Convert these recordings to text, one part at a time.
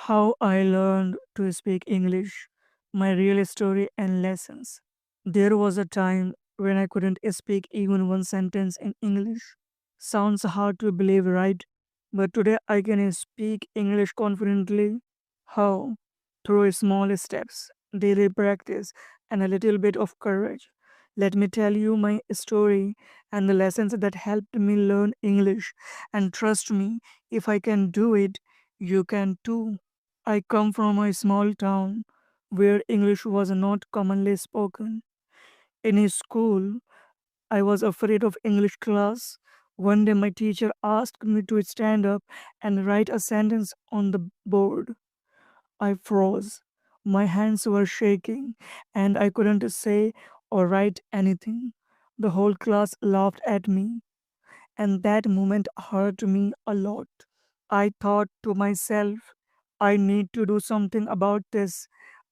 How I learned to speak English, my real story and lessons. There was a time when I couldn't speak even one sentence in English. Sounds hard to believe, right? But today I can speak English confidently. How? Through small steps, daily practice, and a little bit of courage. Let me tell you my story and the lessons that helped me learn English. And trust me, if I can do it, you can too. I come from a small town where English was not commonly spoken. In a school, I was afraid of English class. One day, my teacher asked me to stand up and write a sentence on the board. I froze. My hands were shaking, and I couldn't say or write anything. The whole class laughed at me, and that moment hurt me a lot. I thought to myself, I need to do something about this.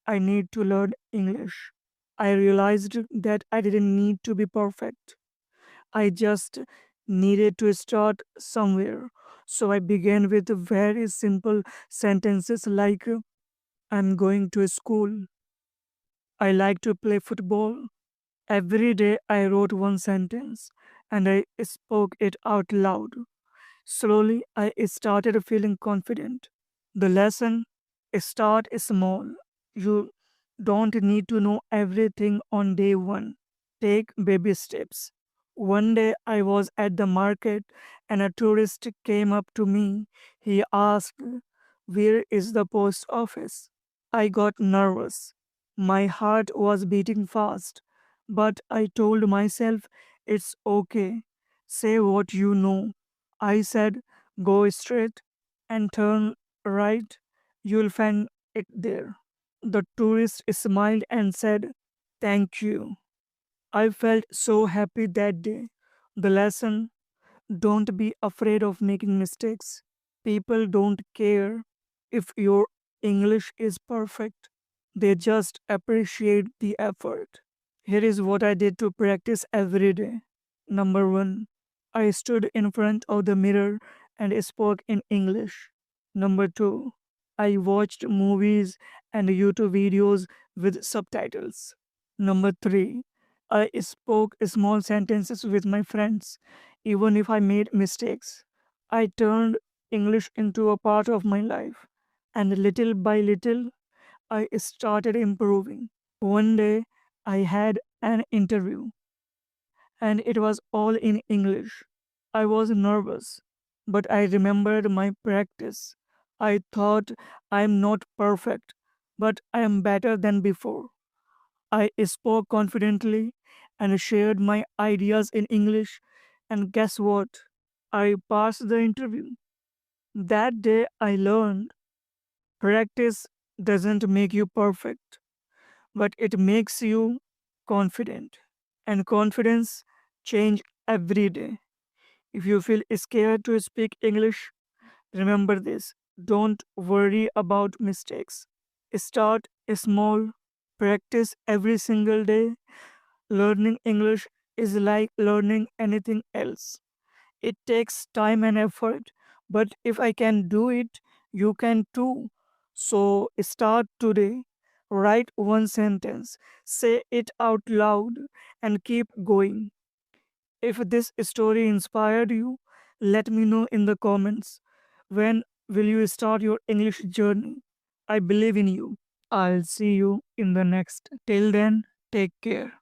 I need to learn English. I realized that I didn't need to be perfect. I just needed to start somewhere. So I began with very simple sentences like, I'm going to school. I like to play football. Every day I wrote one sentence and I spoke it out loud. Slowly, I started feeling confident. The lesson: start small. You don't need to know everything on day one. Take baby steps. One day, I was at the market and a tourist came up to me. He asked, where is the post office? I got nervous. My heart was beating fast, but I told myself it's okay. Say what you know. I said, go straight and turn right. You'll find it there. The tourist smiled and said, thank you. I felt so happy that day. The lesson: don't be afraid of making mistakes. People don't care if your English is perfect, they just appreciate the effort. Here is what I did to practice every day. Number one, I stood in front of the mirror and spoke in English. Number two, I watched movies and YouTube videos with subtitles. Number three, I spoke small sentences with my friends, even if I made mistakes. I turned English into a part of my life, and little by little, I started improving. One day, I had an interview, and it was all in English. I was nervous, but I remembered my practice. I thought, I am not perfect, but I am better than before. I spoke confidently and shared my ideas in English, and guess what? I passed the interview. That day I learned practice doesn't make you perfect, but it makes you confident. And confidence change every day. If you feel scared to speak English, remember this. Don't worry about mistakes. Start small, practice every single day. Learning English is like learning anything else. It takes time and effort, but if I can do it, you can too. So start today. Write one sentence, say it out loud, and keep going. If this story inspired you, let me know in the comments. When will you start your English journey? I believe in you. I'll see you in the next. Till then, take care.